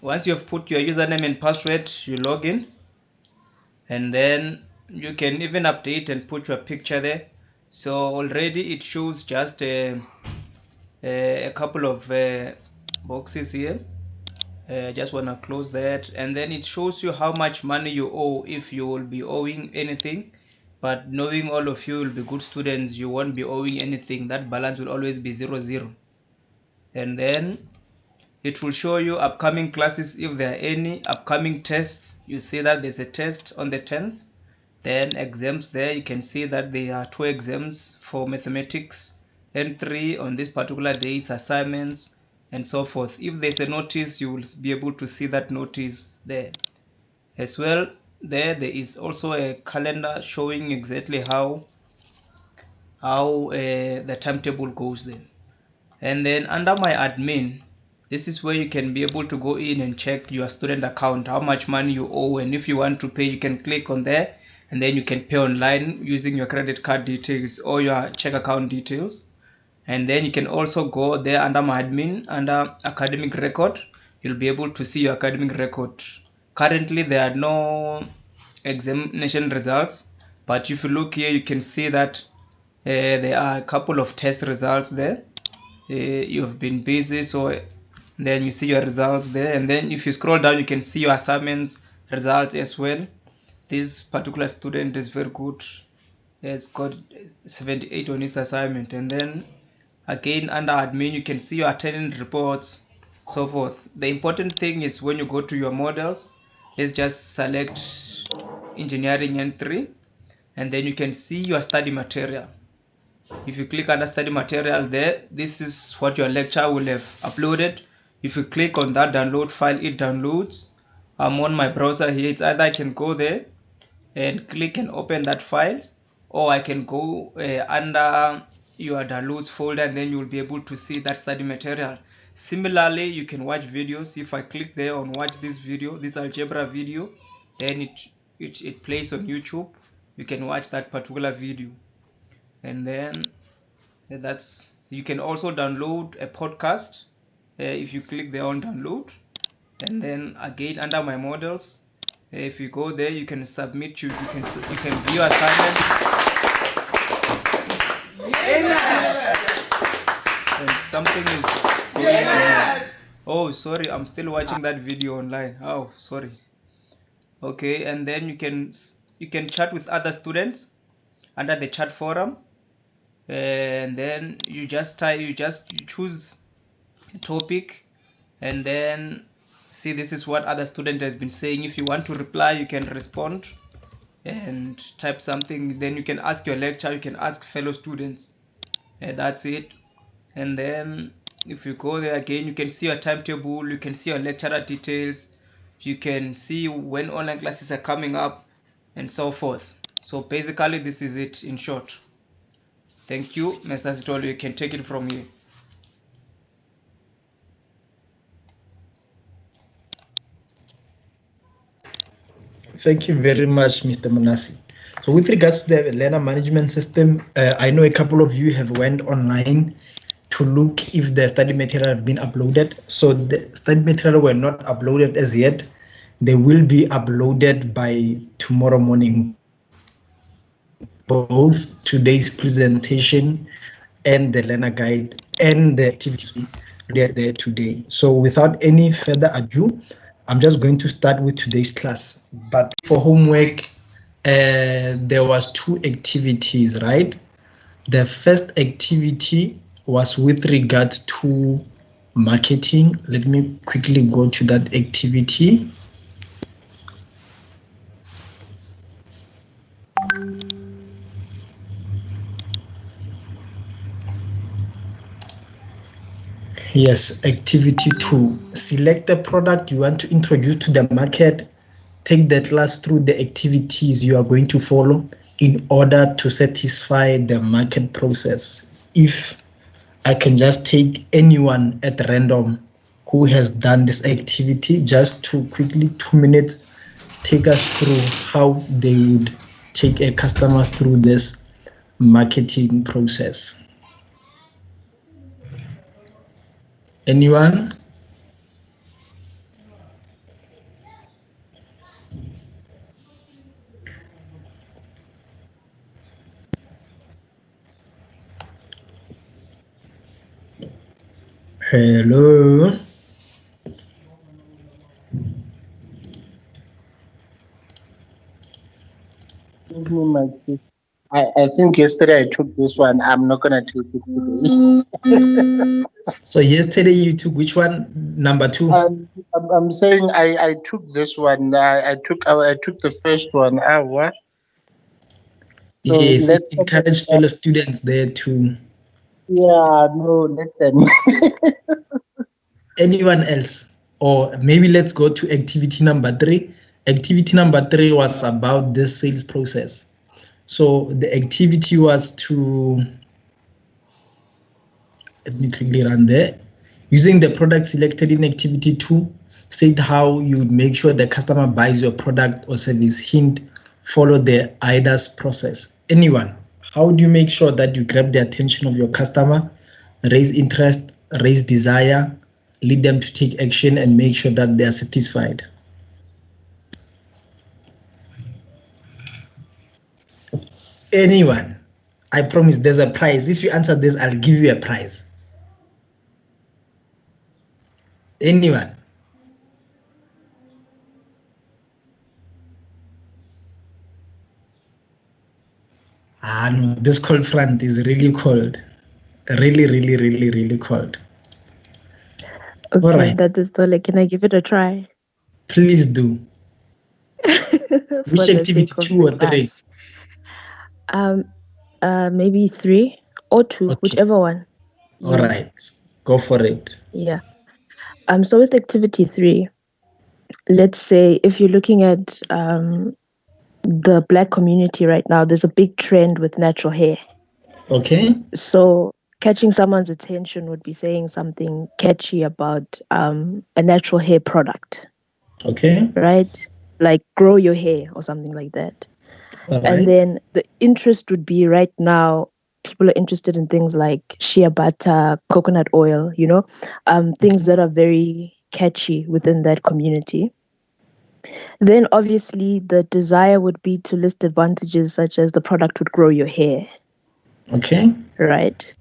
once you've put your username and password, you log in, and then you can even update and put your picture there. So already it shows just a couple of boxes here. Just want to close that, and then it shows you how much money you owe, if you will be owing anything. But knowing all of you will be good students, you won't be owing anything. That balance will always be 0 0. And then it will show you upcoming classes, if there are any upcoming tests. You see that there's a test on the 10th. Then exams, there you can see that there are 2 exams for mathematics and 3 on this particular day's assignments, and so forth. If there's a notice, you will be able to see that notice there as well. There is also a calendar showing exactly how the timetable goes then. And then under my admin, this is where you can be able to go in and check your student account, how much money you owe, and if you want to pay, you can click on there, and then you can pay online using your credit card details or your check account details. And then you can also go there under my admin, under academic record. You'll be able to see your academic record. Currently there are no examination results, but if you look here, you can see that there are a couple of test results there. You've been busy, so then you see your results there. And then if you scroll down, you can see your assignments results as well. This particular student is very good. He has got 78 on his assignment. And then again under admin, you can see your attendance reports, so forth. The important thing is when you go to your models, let's just select engineering N3, and then you can see your study material. If you click under study material there, this is what your lecture will have uploaded. If you click on that download file, it downloads. I'm on my browser here. It's either I can go there and click and open that file, or I can go under your downloads folder, and then you will be able to see that study material. Similarly, you can watch videos. If I click there on watch this video, this algebra video, then it plays on YouTube. You can watch that particular video. And then you can also download a podcast if you click there on download. And then again under my models, if you go there, you can submit, you can view assignments. And something is going on. Oh, sorry, I'm still watching that video online. Oh, sorry. Okay, and then you can chat with other students under the chat forum. And then you choose a topic, and then see, this is what other student has been saying. If you want to reply, you can respond and type something. Then you can ask your lecturer, you can ask fellow students, and that's it. And then if you go there again, you can see your timetable, you can see your lecturer details, you can see when online classes are coming up, and so forth. So basically this is it in short. Thank you, Mr. Sitolo. You can take it from here. Thank you very much, Mr. Manasi. So with regards to the learner management system, I know a couple of you have went online to look if the study material have been uploaded. So the study material were not uploaded as yet. They will be uploaded by tomorrow morning. Both today's presentation and the learner guide and the activities we are there today. So without any further ado, I'm just going to start with today's class. But for homework, there was 2 activities, right? The first activity was with regard to marketing. Let me quickly go to that activity. Yes, activity 2. Select the product you want to introduce to the market. Take the class through the activities you are going to follow in order to satisfy the market process. If I can just take anyone at random who has done this activity, just to quickly 2 minutes, take us through how they would take a customer through this marketing process. Anyone? Hello. Give me my key. I think yesterday I took this one. I'm not gonna take it today. So yesterday you took which one? Number 2. I'm saying I took this one. I took the first one. What? So Yes, let's encourage fellow students there too. yeah, no, listen. Anyone else? Or maybe let's go to activity number 3. Activity number 3 was about this sales process. So the activity was to, let me quickly run there. Using the product selected in activity 2, state how you would make sure the customer buys your product or service. Hint, follow the IDAS process. Anyone? How do you make sure that you grab the attention of your customer, raise interest, raise desire, lead them to take action, and make sure that they are satisfied? Anyone? I promise there's a prize. If you answer this, I'll give you a prize. Anyone? No, this cold front is really cold. Really cold. Okay, All right. that is Tole. Can I give it a try? Please do. For Which the activity, sake of 2 or the 3? class. Maybe 3 or 2, Okay. whichever one. All right. Go for it. Yeah. So with activity 3, let's say if you're looking at the Black community right now, there's a big trend with natural hair. Okay. So catching someone's attention would be saying something catchy about a natural hair product. Okay. Right? Like grow your hair or something like that. All right. And then the interest would be right now, people are interested in things like shea butter, coconut oil, things that are very catchy within that community. Then obviously the desire would be to list advantages such as the product would grow your hair. Okay. Right.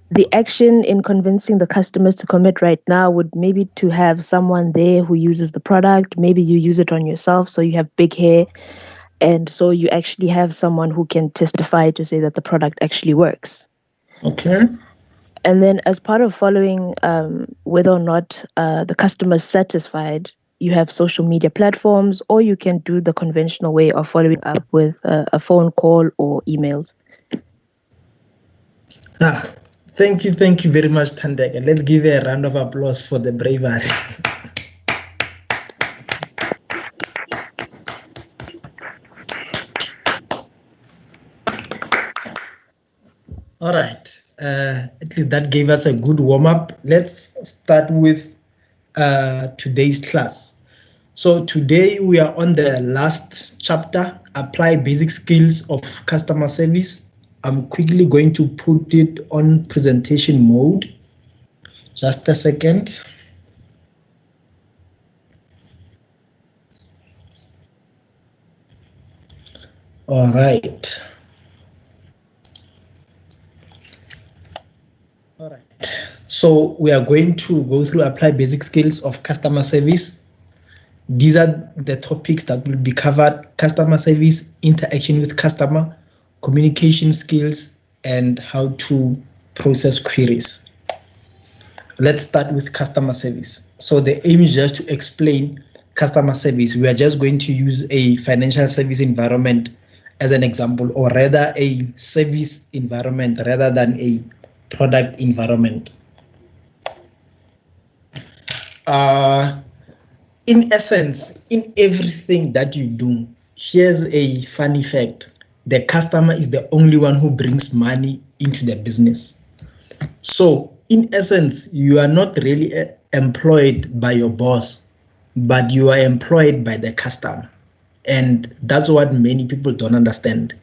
The action in convincing the customers to commit right now would maybe to have someone there who uses the product. Maybe you use it on yourself, so you have big hair. And so you actually have someone who can testify to say that the product actually works. Okay. And then as part of following whether or not the customer is satisfied, you have social media platforms, or you can do the conventional way of following up with a phone call or emails. Thank you very much, Thandeka. Let's give a round of applause for the bravery. All right. At least that gave us a good warm-up. Let's start with today's class. So today we are on the last chapter, apply basic skills of customer service. I'm quickly going to put it on presentation mode. Just a second. All right. All right. So we are going to go through apply basic skills of customer service. These are the topics that will be covered: customer service, interaction with customer, communication skills, and how to process queries. Let's start with customer service. So the aim is just to explain customer service. We are just going to use a financial service environment as an example, or rather a service environment rather than a product environment. In essence, in everything that you do, here's a funny fact: the customer is the only one who brings money into the business. So in essence, you are not really employed by your boss, but you are employed by the customer. And that's what many people don't understand.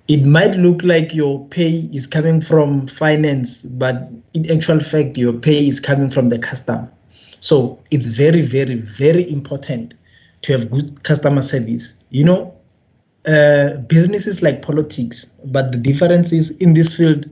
It might look like your pay is coming from finance, but in actual fact, your pay is coming from the customer. So it's very, very, very important to have good customer service. Business is like politics, but the difference is in this field,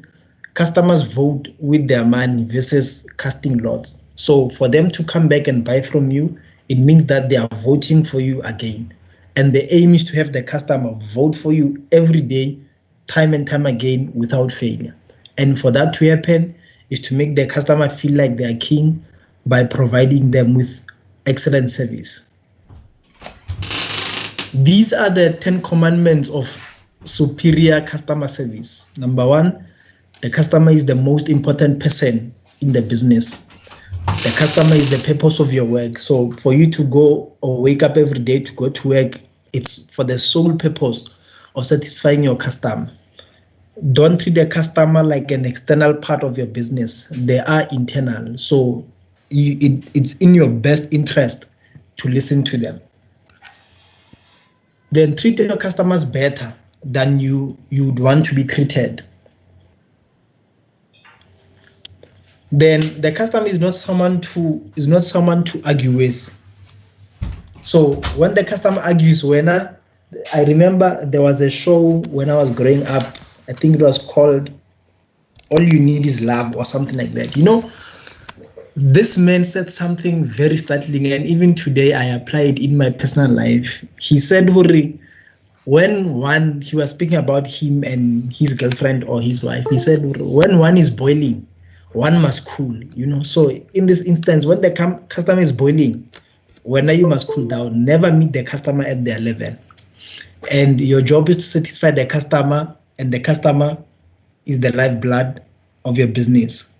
customers vote with their money versus casting lots. So for them to come back and buy from you, it means that they are voting for you again. And the aim is to have the customer vote for you every day, time and time again, without failure. And for that to happen is to make the customer feel like they are king by providing them with excellent service. These are the 10 commandments of superior customer service. Number 1, the customer is the most important person in the business. The customer is the purpose of your work. So for you to go or wake up every day to go to work, it's for the sole purpose of satisfying your customer. Don't treat the customer like an external part of your business. They are internal. So it's in your best interest to listen to them. Then treat your customers better than you would want to be treated. Then the customer is not someone to argue with. So when the customer argues, I remember there was a show when I was growing up, I think it was called All You Need Is Love or something like that. You know, this man said something very startling, and even today I apply it in my personal life. He said, he was speaking about him and his girlfriend or his wife, he said, when one is boiling, one must cool, you know. So in this instance, when the customer is boiling, you must cool down. Never meet the customer at their level. And your job is to satisfy the customer, and the customer is the lifeblood of your business.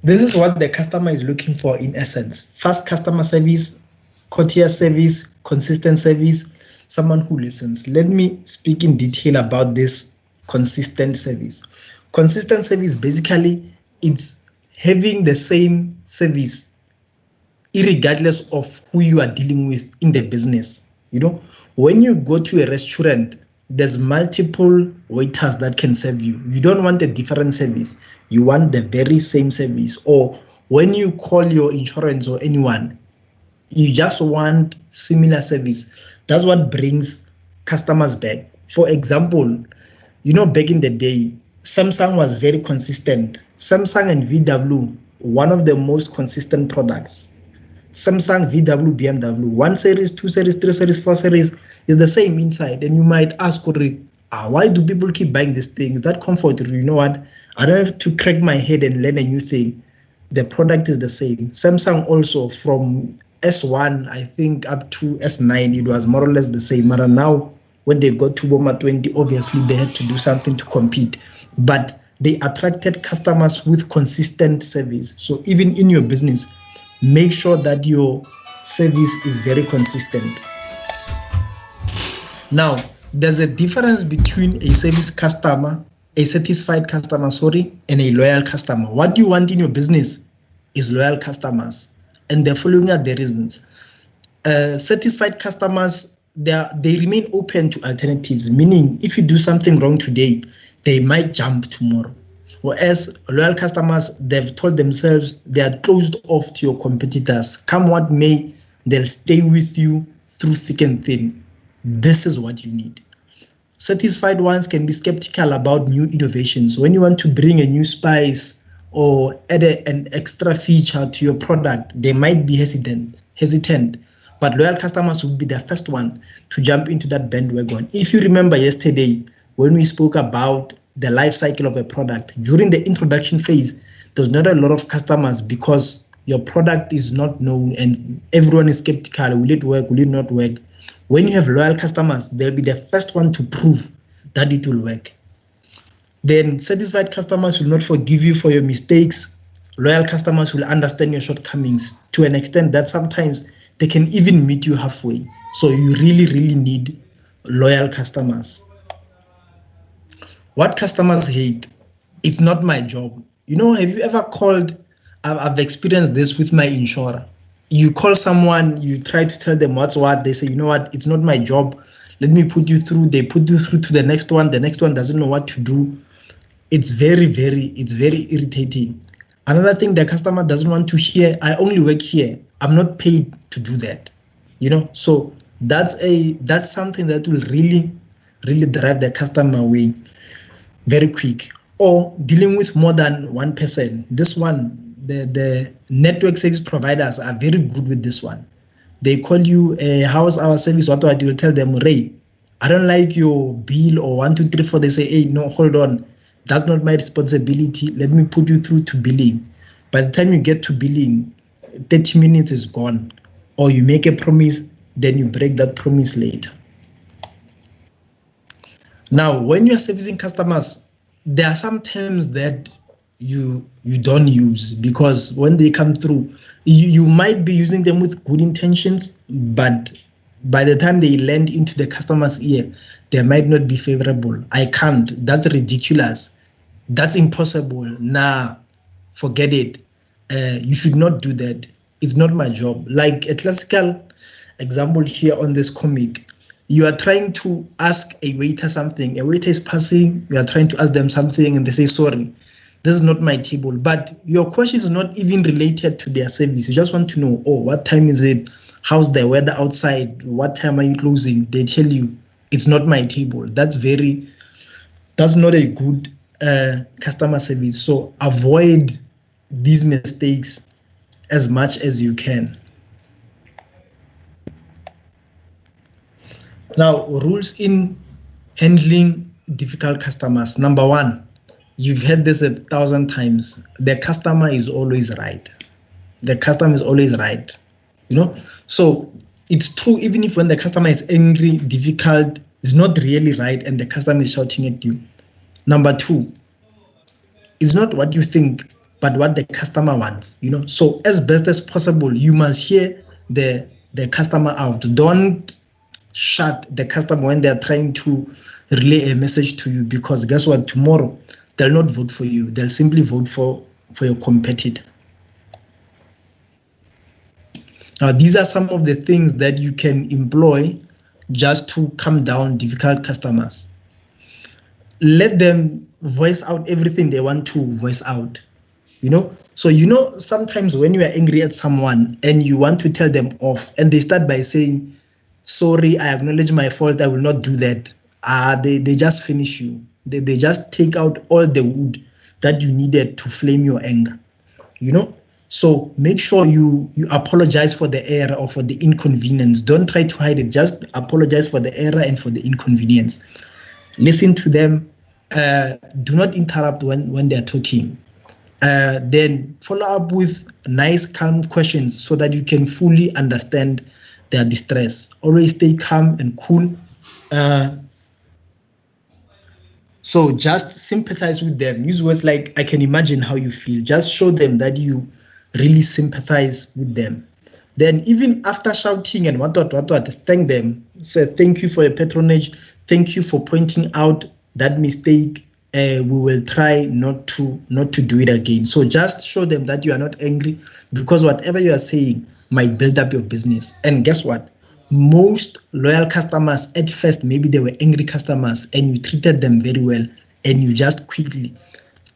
This is what the customer is looking for in essence: fast customer service, courteous service, consistent service, someone who listens. Let me speak in detail about this consistent service. Consistent service, basically, it's having the same service irregardless of who you are dealing with in the business. You know, when you go to a restaurant, there's multiple waiters that can serve you. You don't want a different service. You want the very same service. Or when you call your insurance or anyone, you just want similar service. That's what brings customers back. For example, you know, back in the day, Samsung was very consistent. Samsung and VW, one of the most consistent products. Samsung, VW, BMW, 1 series, 2 series, 3 series, 4 series is the same inside. And you might ask, why do people keep buying these things? That comfort, you know what? I don't have to crack my head and learn a new thing. The product is the same. Samsung also, from S1, I think, up to S9, it was more or less the same. But now, when they got to Muma 20, obviously they had to do something to compete. But they attracted customers with consistent service. So even in your business, make sure that your service is very consistent. Now, there's a difference between a service customer, a satisfied customer, and a loyal customer. What you want in your business is loyal customers. And the following are the reasons. Satisfied customers, they remain open to alternatives, meaning if you do something wrong today, they might jump tomorrow. Whereas loyal customers, they've told themselves they are closed off to your competitors. Come what may, they'll stay with you through thick and thin. This is what you need. Satisfied ones can be skeptical about new innovations. When you want to bring a new spice or add an extra feature to your product, they might be hesitant. But loyal customers will be the first one to jump into that bandwagon. If you remember yesterday, when we spoke about the life cycle of a product, during the introduction phase, there's not a lot of customers because your product is not known and everyone is skeptical. Will it work? Will it not work? When you have loyal customers, they'll be the first one to prove that it will work. Then satisfied customers will not forgive you for your mistakes. Loyal customers will understand your shortcomings to an extent that sometimes they can even meet you halfway. So you really, really need loyal customers. What customers hate, it's not my job. You know, have you ever called? I've experienced this with my insurer. You call someone, you try to tell them what's what, they say, you know what, it's not my job. Let me put you through. They put you through to the next one. The next one doesn't know what to do. It's very irritating. Another thing the customer doesn't want to hear, I only work here. I'm not paid to do that. You know, so that's something that will really drive the customer away. very quick. Or dealing with more than one person. This one, the network service providers are very good with this one. They call you, how's our service? What you will tell them, Ray, I don't like your bill or 1, 2, 3, 4. They say, hey, no, hold on. That's not my responsibility. Let me put you through to billing. By the time you get to billing, 30 minutes is gone. Or you make a promise, then you break that promise later. Now, when you are servicing customers, there are some terms that you don't use, because when they come through, you might be using them with good intentions, but by the time they land into the customer's ear, they might not be favorable. I can't. That's ridiculous. That's impossible. Nah, forget it. You should not do that. It's not my job. Like a classical example here on this comic, you are trying to ask a waiter something. A waiter is passing, you are trying to ask them something, and they say, sorry, this is not my table. But your question is not even related to their service. You just want to know, oh, what time is it? How's the weather outside? What time are you closing? They tell you, it's not my table. That's not a good customer service. So avoid these mistakes as much as you can. Now, rules in handling difficult customers. Number one, you've heard this 1,000 times. The customer is always right. The customer is always right. So it's true, even if when the customer is angry, difficult, is not really right, and the customer is shouting at you. Number two, it's not what you think, but what the customer wants. So as best as possible, you must hear the customer out. Don't shut the customer when they're trying to relay a message to you, because guess what? Tomorrow they'll not vote for you. They'll simply vote for your competitor. Now, these are some of the things that you can employ just to calm down difficult customers. Let them voice out everything they want to voice out. So sometimes when you are angry at someone and you want to tell them off, and they start by saying, sorry, I acknowledge my fault, I will not do that. They just finish you. They just take out all the wood that you needed to flame your anger. So make sure you apologize for the error or for the inconvenience. Don't try to hide it. Just apologize for the error and for the inconvenience. Listen to them. Do not interrupt when they're talking. Then follow up with nice, calm questions so that you can fully understand their distress. Always stay calm and cool. So just sympathize with them. Use words like, I can imagine how you feel. Just show them that you really sympathize with them. Then even after shouting and what, thank them. Say, thank you for your patronage. Thank you for pointing out that mistake. We will try not to do it again. So just show them that you are not angry, because whatever you are saying might build up your business. And guess what? Most loyal customers at first, maybe they were angry customers and you treated them very well, and you just quickly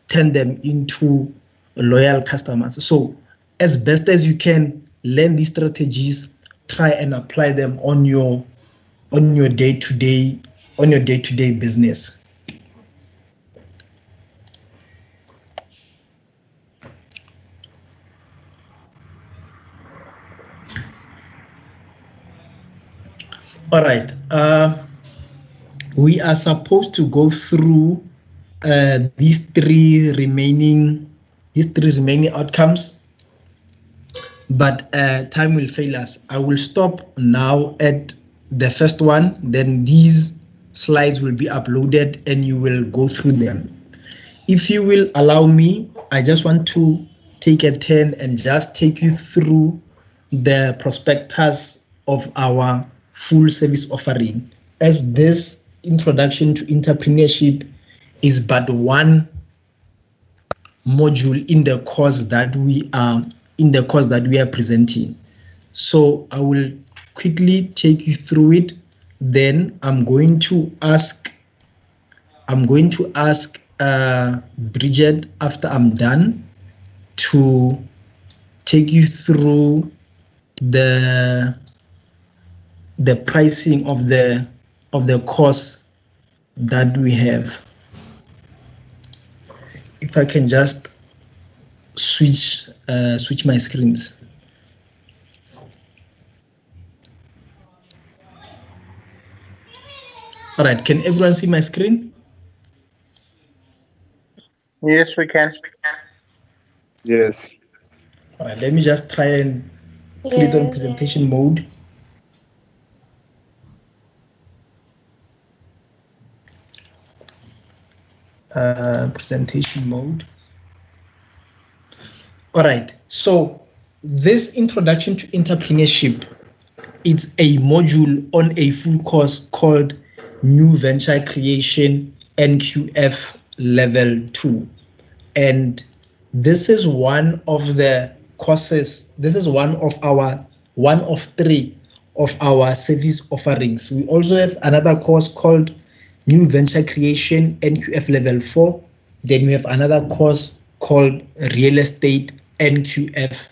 turn them into loyal customers. So as best as you can, learn these strategies, try and apply them on your day-to-day business. All right, we are supposed to go through these three remaining outcomes, but time will fail us. I will stop now at the first one, then these slides will be uploaded and you will go through them. If you will allow me, I just want to take a turn and just take you through the prospectus of our full service offering, as this introduction to entrepreneurship is but one module in the course that we are presenting. So I will quickly take you through it. Then I'm going to ask Bridget, after I'm done, to take you through the pricing of the course that we have. if I can just switch my screens. All right, can everyone see my screen? Yes, we can. Yes. All right, let me just try and put it on presentation mode. Presentation mode. All right, so this introduction to entrepreneurship, it's a module on a full course called New Venture Creation NQF Level 2. And this is one of the courses, this is one of three of our service offerings. We also have another course called New Venture Creation NQF Level 4. Then we have another course called Real Estate NQF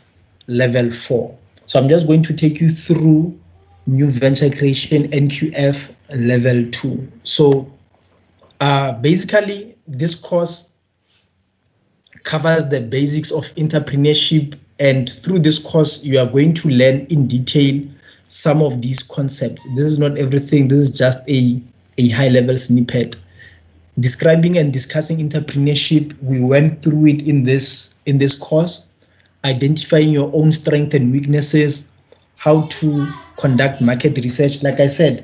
Level 4. So I'm just going to take you through New Venture Creation NQF Level 2. So basically, this course covers the basics of entrepreneurship, and through this course, you are going to learn in detail some of these concepts. This is not everything, this is just a high-level snippet. Describing and discussing entrepreneurship, we went through it in this course. Identifying your own strengths and weaknesses, how to conduct market research. Like I said,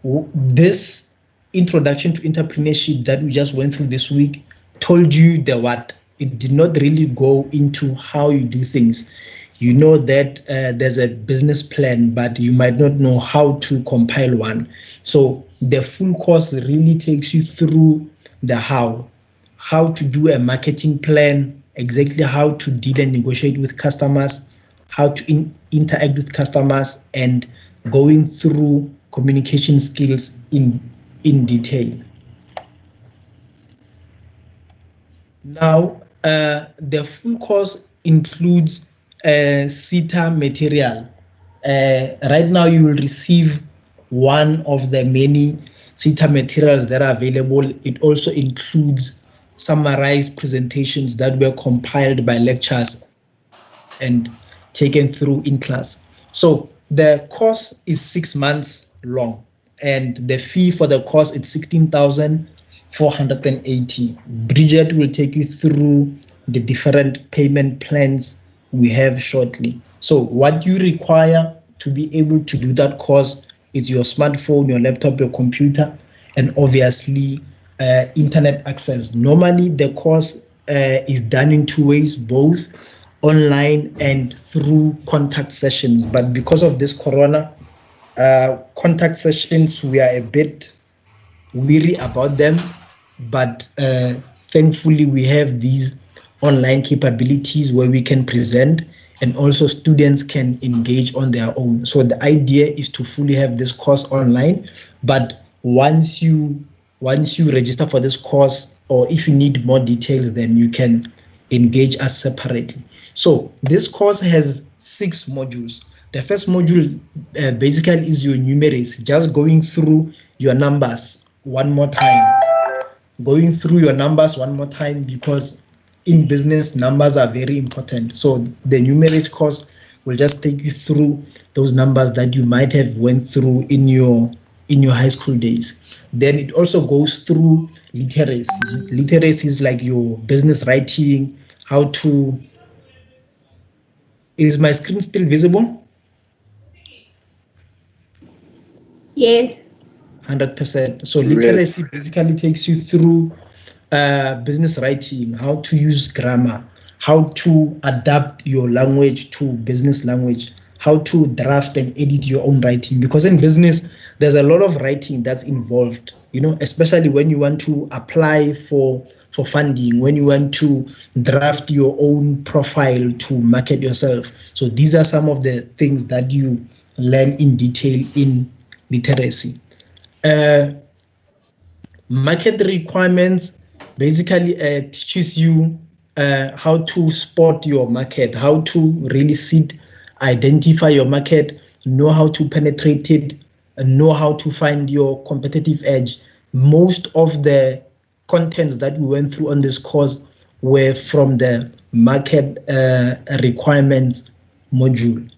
this introduction to entrepreneurship that we just went through this week told you the what. It did not really go into how you do things. You know that there's a business plan, but you might not know how to compile one. So the full course really takes you through the how to do a marketing plan, exactly how to deal and negotiate with customers, how to interact with customers, and going through communication skills in detail. Now, the full course includes CETA material. Right now, you will receive one of the many CETA materials that are available. It also includes summarized presentations that were compiled by lecturers and taken through in class. So the course is 6 months long, and the fee for the course is 16,480. Bridget will take you through the different payment plans we have shortly. So what you require to be able to do that course is your smartphone, your laptop, your computer, and obviously internet access. Normally the course is done in two ways, both online and through contact sessions. But because of this corona, contact sessions, we are a bit weary about them. But thankfully, we have these online capabilities where we can present, and also students can engage on their own. So the idea is to fully have this course online. But once you register for this course, or if you need more details, then you can engage us separately. So this course has 6 modules. The first module basically is your numeracy, just going through your numbers one more time. Because in business, numbers are very important. So the numeracy course will just take you through those numbers that you might have went through in your high school days. Then it also goes through literacy. Literacy is like your business writing, how to... Is my screen still visible? Yes. 100%. So literacy basically takes you through business writing, how to use grammar, how to adapt your language to business language, how to draft and edit your own writing. Because in business, there's a lot of writing that's involved, especially when you want to apply for funding, when you want to draft your own profile to market yourself. So these are some of the things that you learn in detail in literacy. Market requirements basically teaches you how to spot your market, how to really identify your market, know how to penetrate it, and know how to find your competitive edge. Most of the contents that we went through on this course were from the market requirements module.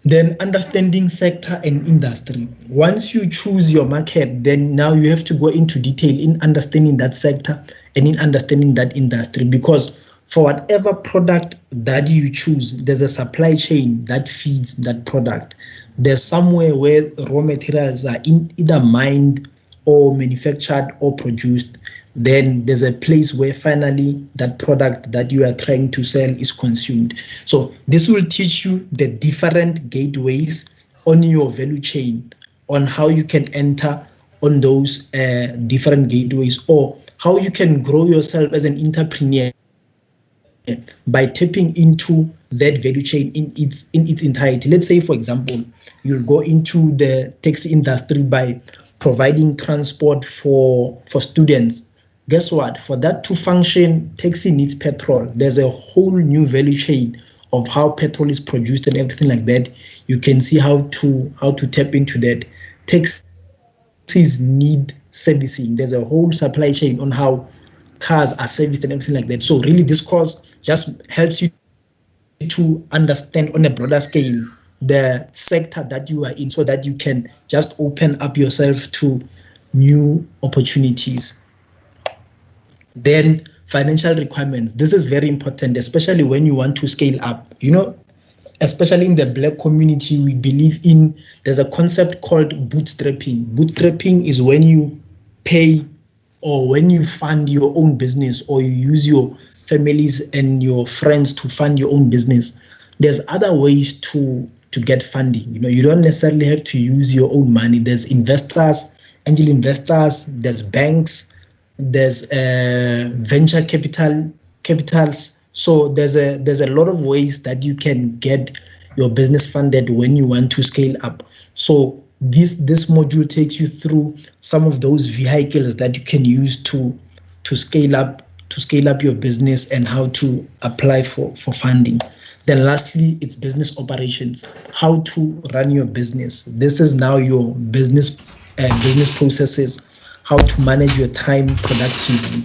Then understanding sector and industry. Once you choose your market, then now you have to go into detail in understanding that sector and in understanding that industry, because for whatever product that you choose, there's a supply chain that feeds that product. There's somewhere where raw materials are either mined or manufactured or produced. Then there's a place where finally that product that you are trying to sell is consumed. So this will teach you the different gateways on your value chain, on how you can enter on those different gateways, or how you can grow yourself as an entrepreneur by tapping into that value chain in its entirety. Let's say, for example, you'll go into the taxi industry by providing transport for students. Guess what? For that to function, taxi needs petrol. There's a whole new value chain of how petrol is produced and everything like that. You can see how to tap into that. Taxis need servicing. There's a whole supply chain on how cars are serviced and everything like that. So really, this course just helps you to understand on a broader scale the sector that you are in, so that you can just open up yourself to new opportunities. Then financial requirements. This is very important, especially when you want to scale up. You know, especially in the Black community, we believe in, there's a concept called bootstrapping. Bootstrapping is when you pay or when you fund your own business, or you use your families and your friends to fund your own business. There's other ways to get funding. You know, you don't necessarily have to use your own money. There's investors, angel investors, there's banks, there's venture capitals. So there's a lot of ways that you can get your business funded when you want to scale up. So this module takes you through some of those vehicles that you can use to scale up your business and how to apply for funding. Then lastly, it's business operations, how to run your business. This is now your business processes, how to manage your time productively,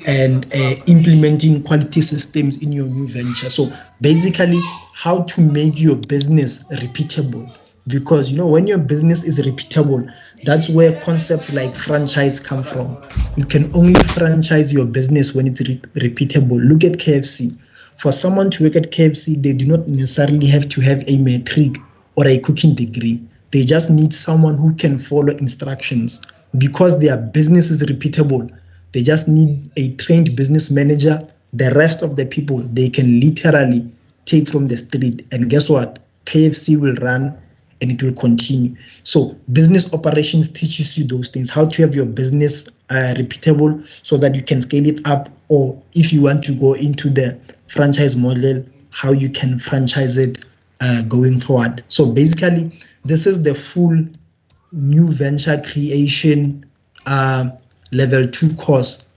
and implementing quality systems in your new venture. So basically, how to make your business repeatable. Because, you know, when your business is repeatable, that's where concepts like franchise come from. You can only franchise your business when it's repeatable. Look at KFC. For someone to work at KFC, they do not necessarily have to have a matric or a cooking degree. They just need someone who can follow instructions. Because their business is repeatable, they just need a trained business manager. The rest of the people, they can literally take from the street. And guess what? KFC will run and it will continue. So business operations teaches you those things, how to have your business repeatable so that you can scale it up, or if you want to go into the franchise model, how you can franchise it going forward. So basically, this is the full new venture creation level 2 course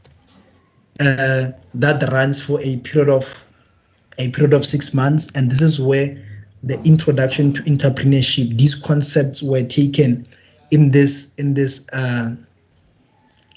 that runs for a period of 6 months, and this is where the introduction to entrepreneurship, these concepts were taken in this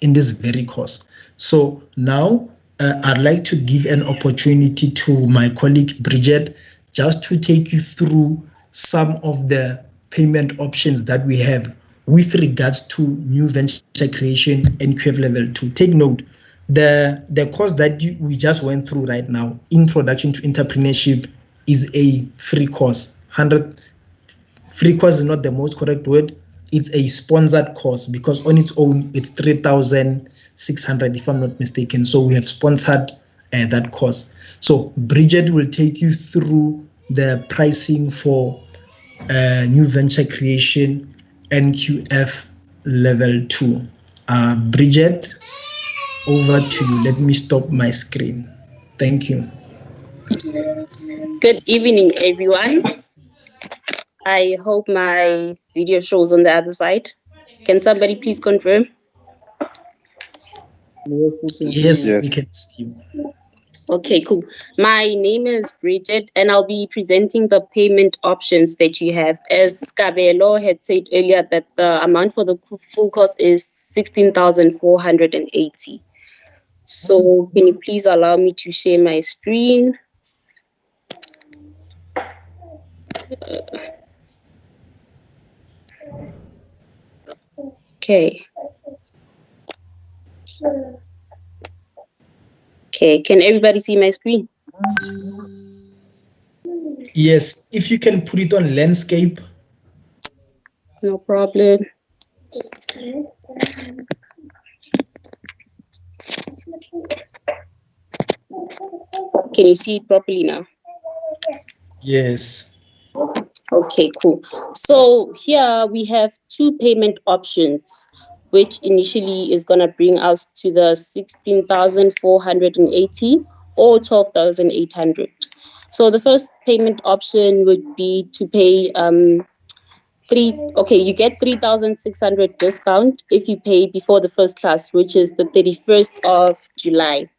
very course. So now I'd like to give an opportunity to my colleague Bridget just to take you through some of the payment options that we have with regards to new venture creation and QF level 2. Take note, the course that we just went through right now, Introduction to Entrepreneurship, is a free course. Free course is not the most correct word. It's a sponsored course, because on its own it's 3,600 if I'm not mistaken. So we have sponsored that course. So Bridget will take you through the pricing for new venture creation NQF level 2. Bridget, over to you. Let me stop my screen. Thank you. Good evening, everyone. I hope my video shows on the other side. Can somebody please confirm? Yes, we can see you. Okay, cool. My name is Bridget, and I'll be presenting the payment options that you have. As Kabelo had said earlier, that the amount for the full course is 16,480. So can you please allow me to share my screen? Okay. Okay, can everybody see my screen? Yes, if you can put it on landscape. No problem. Can you see it properly now? Yes. Okay, cool. So here we have two payment options, which initially is going to bring us to the 16,480 or 12,800. So the first payment option would be to pay you get 3,600 discount if you pay before the first class, which is the 31st of July.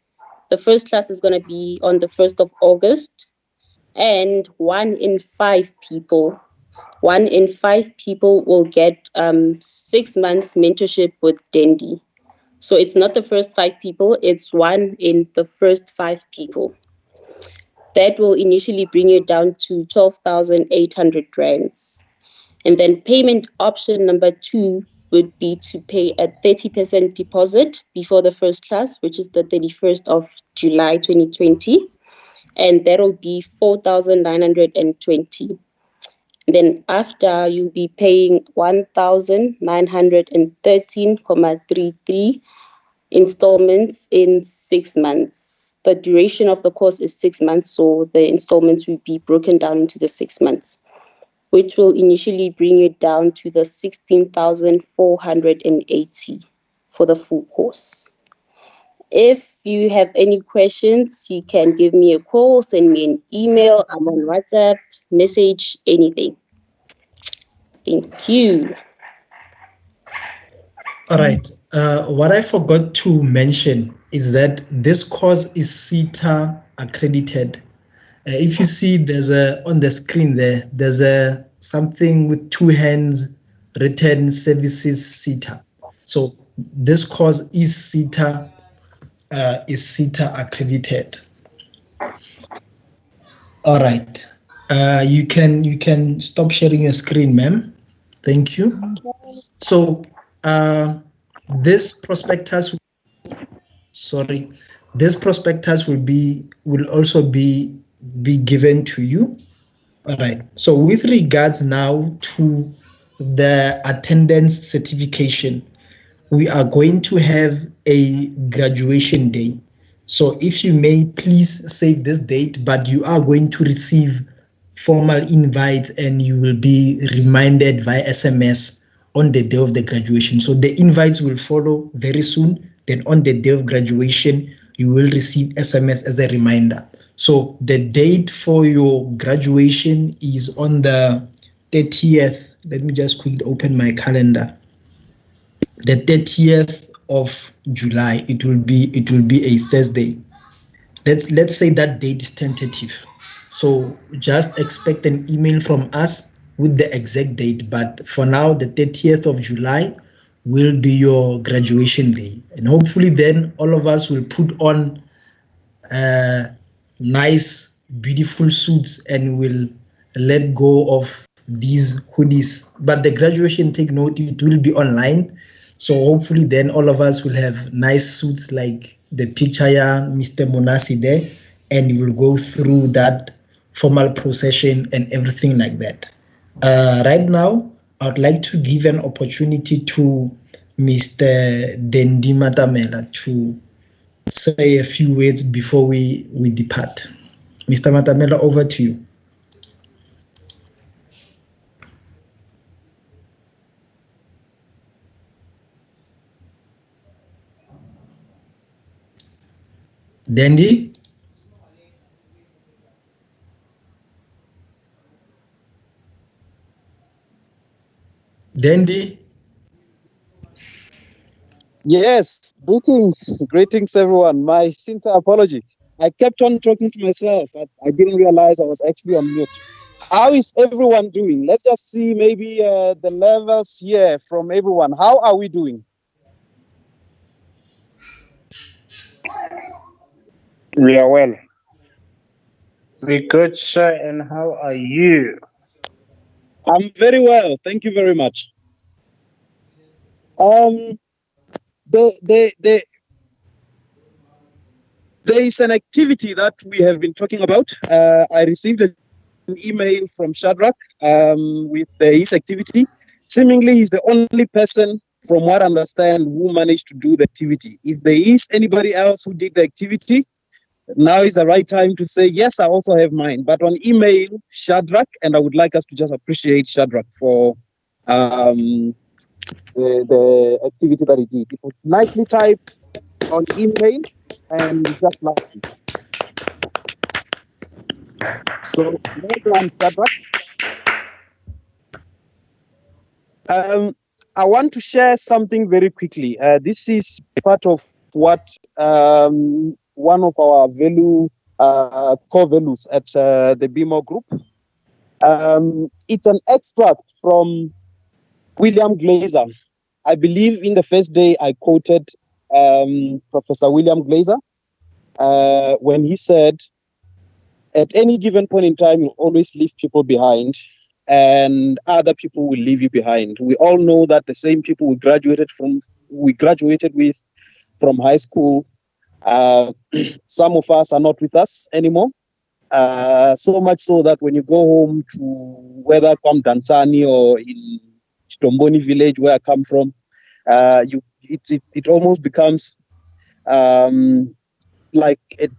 The first class is going to be on the 1st of August, and one in five people will get 6 months mentorship with Dendi. So it's not the first 5 people, it's one in the first 5 people. That will initially bring you down to 12,800 rands. And then payment option number 2 would be to pay a 30% deposit before the first class, which is the 31st of July 2020. And that will be 4,920. Then after, you'll be paying 1,913.33 installments in 6 months. The duration of the course is 6 months, so the installments will be broken down into the 6 months, which will initially bring you down to the 16,480 for the full course. If you have any questions, you can give me a call, send me an email, I'm on WhatsApp, message, anything. Thank you. All right. What I forgot to mention is that this course is CETA accredited. If you see, there's on the screen there's something with 2 hands written services CETA. So this course is CETA accredited. All right. You can stop sharing your screen, ma'am. Thank you. So this prospectus will also be given to you. All right. So with regards now to the attendance certification, we are going to have a graduation day. So if you may please save this date, but you are going to receive formal invites and you will be reminded via SMS on the day of the graduation. So the invites will follow very soon. Then on the day of graduation, you will receive SMS as a reminder. So the date for your graduation is on the 30th. Let me just quickly open my calendar. The 30th of July. It will be a Thursday. Let's say that date is tentative. So just expect an email from us with the exact date. But for now, the 30th of July will be your graduation day. And hopefully then all of us will put on nice, beautiful suits and will let go of these hoodies. But the graduation, take note, it will be online. So hopefully then all of us will have nice suits like the picture, Mr. Monasi there, and we will go through that formal procession and everything like that. Right now, I would like to give an opportunity to Mr. Dendi Matamela to say a few words before we depart. Mr. Matamela, over to you. Dendi? Dendi? Yes, greetings everyone. My sincere apology. I kept on talking to myself. I didn't realize I was actually on mute. How is everyone doing? Let's just see maybe the levels here from everyone. How are we doing? We are well. We good, sir. And how are you? I'm very well. Thank you very much. Um, the There is an activity that we have been talking about. I received an email from Shadrach with his activity. Seemingly, he's the only person, from what I understand, who managed to do the activity. If there is anybody else who did the activity, now is the right time to say, yes, I also have mine. But on email, Shadrach, and I would like us to just appreciate Shadrach for the activity that he did. If it's nicely typed on email, and it's just lovely. So, well done, Shadrach. I want to share something very quickly. This is part of what one of our core values at the Bemore Group. It's an extract from William Glazer. I believe in the first day I quoted Professor William Glazer when he said, at any given point in time, you always leave people behind and other people will leave you behind. We all know that the same people we graduated with from high school, some of us are not with us anymore. So much so that when you go home to whether Kwamdansani or in Chitomboni village where I come from, it almost becomes like a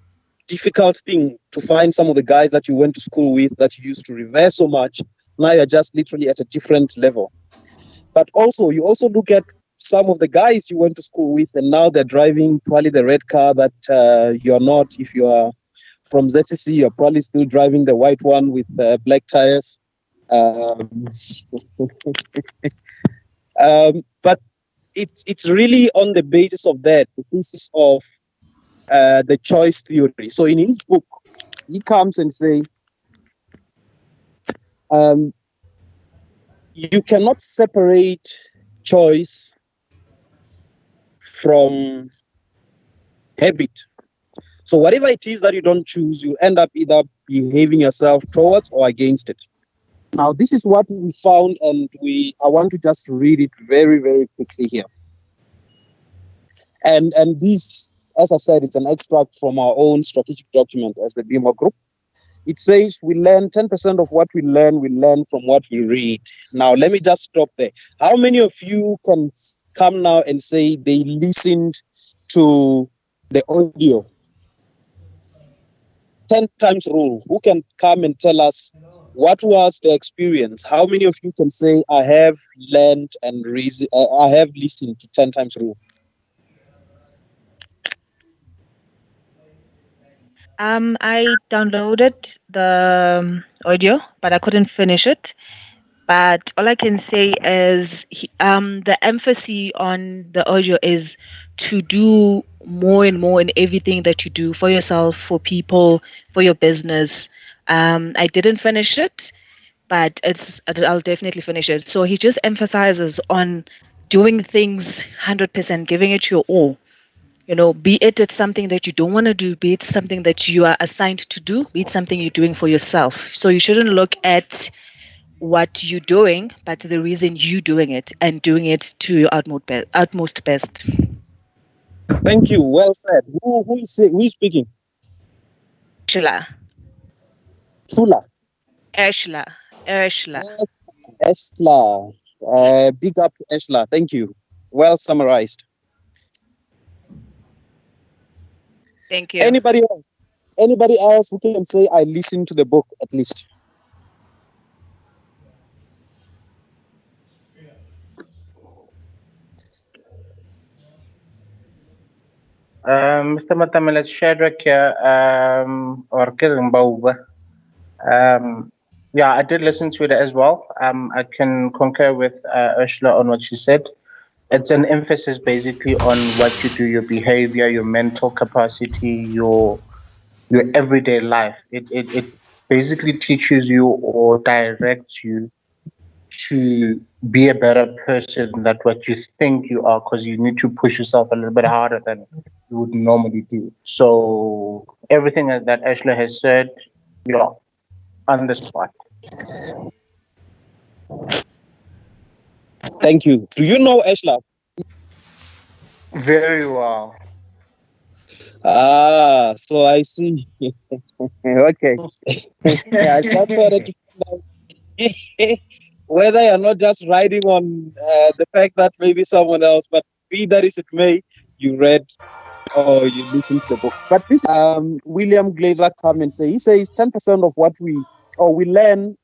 difficult thing to find some of the guys that you went to school with that you used to revere so much. Now you're just literally at a different level. But also, you also look at some of the guys you went to school with, and now they're driving probably the red car that you're not. If you are from ZCC, you're probably still driving the white one with black tires. But it's really on the basis of that, the thesis of the choice theory. So in his book, he comes and say, you cannot separate choice from habit. So whatever it is that you don't choose, you end up either behaving yourself towards or against it. Now, this is what we found, and I want to just read it very, very quickly here. And this, as I said, it's an extract from our own strategic document as the Bemore Group. It says we learn 10% of what we learn from what we read. Now, let me just stop there. How many of you can come now and say they listened to the audio? 10 times rule. Who can come and tell us what was the experience? How many of you can say, I have learned and I have listened to 10 times rule? I downloaded the audio, but I couldn't finish it. But all I can say is the emphasis on the audio is to do more and more in everything that you do for yourself, for people, for your business. I didn't finish it, but I'll definitely finish it. So he just emphasizes on doing things 100%, giving it your all. Be it's something that you don't want to do, be it something that you are assigned to do, be it something you're doing for yourself. So you shouldn't look at what you're doing, but the reason you're doing it and doing it to your utmost best. Thank you. Well said. Who is speaking? Ashla. Tula. Ashla. Ashla. Big up, Ashla. Thank you. Well summarized. Thank you. Anybody else? Anybody else who can say I listened to the book at least? Mr. Matamela Shadrach or Kirimbawa. Yeah, I did listen to it as well. I can concur with Ursula on what she said. It's an emphasis basically on what you do, your behavior, your mental capacity, your everyday life. It basically teaches you or directs you to be a better person than what you think you are, because you need to push yourself a little bit harder than you would normally do. So everything that Ashla has said, yeah, on the spot. Thank you. Do you know Ashla? Very well. Ah, so I see. Okay. I just wanted to find out whether you're not just riding on the fact that maybe someone else, but be that as it may, you read or you listen to the book. But this William Glazer come and say, he says 10% of what we learn,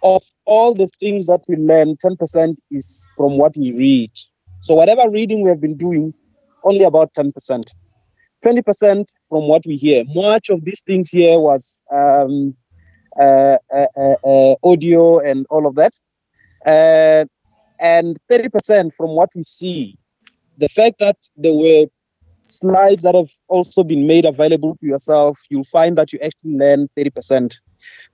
of all the things that we learn, 10% is from what we read. So whatever reading we have been doing, only about 10%. 20% from what we hear. Much of these things here was audio and all of that. And 30% from what we see. The fact that there were slides that have also been made available to yourself, you'll find that you actually learn 30%.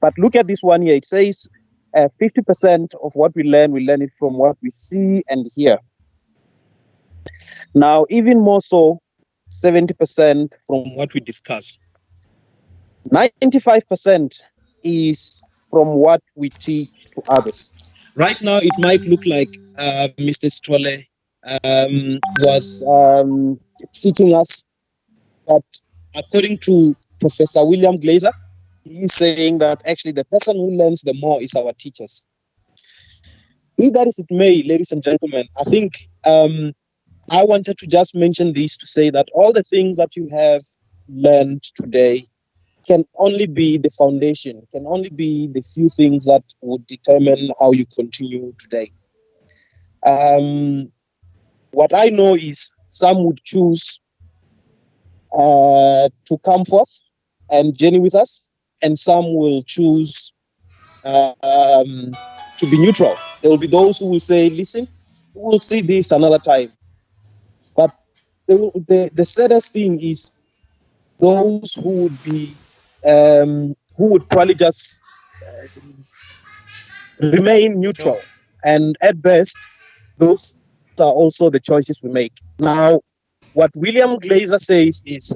But look at this one here. It says 50% of what we learn it from what we see and hear. Now, even more so, 70% from what we discuss. 95% is from what we teach to others. Right now, it might look like Mr. Strole was teaching us, but according to Professor William Glazer, he's saying that actually the person who learns the more is our teachers. Be that as it may, ladies and gentlemen, I think I wanted to just mention this to say that all the things that you have learned today can only be the foundation, can only be the few things that would determine how you continue today. What I know is some would choose to come forth and journey with us, and some will choose to be neutral. There will be those who will say, listen, we'll see this another time. But the saddest thing is those who would be, who would probably just remain neutral. And at best, those are also the choices we make. Now, what William Glazer says is,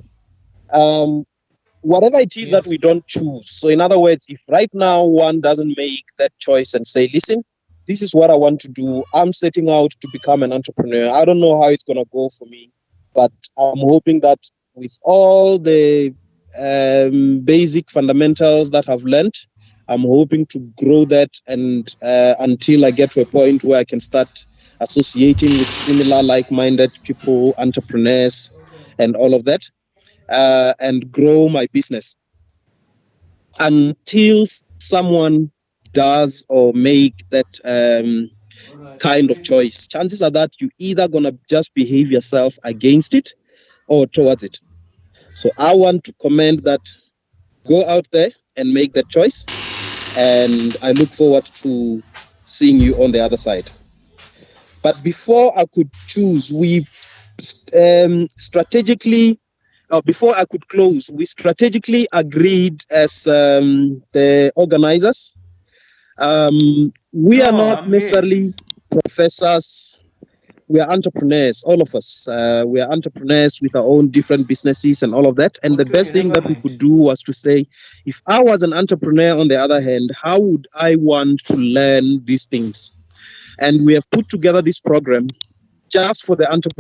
whatever it is that we don't choose. So in other words, if right now one doesn't make that choice and say, listen, this is what I want to do. I'm setting out to become an entrepreneur. I don't know how it's going to go for me, but I'm hoping that with all the basic fundamentals that I've learned, I'm hoping to grow that and until I get to a point where I can start associating with similar like-minded people, entrepreneurs, and all of that, and grow my business. Until someone does or make that kind of choice, chances are that you either gonna just behave yourself against it or towards it. So I want to commend that. Go out there and make that choice, and I look forward to seeing you on the other side. But before I could choose, we strategically, before I could close, we strategically agreed as the organizers. We are not necessarily professors. We are entrepreneurs, all of us. We are entrepreneurs with our own different businesses and all of that. And the best thing that we could do was to say, if I was an entrepreneur on the other hand, how would I want to learn these things? And we have put together this program just for the entrepreneurs.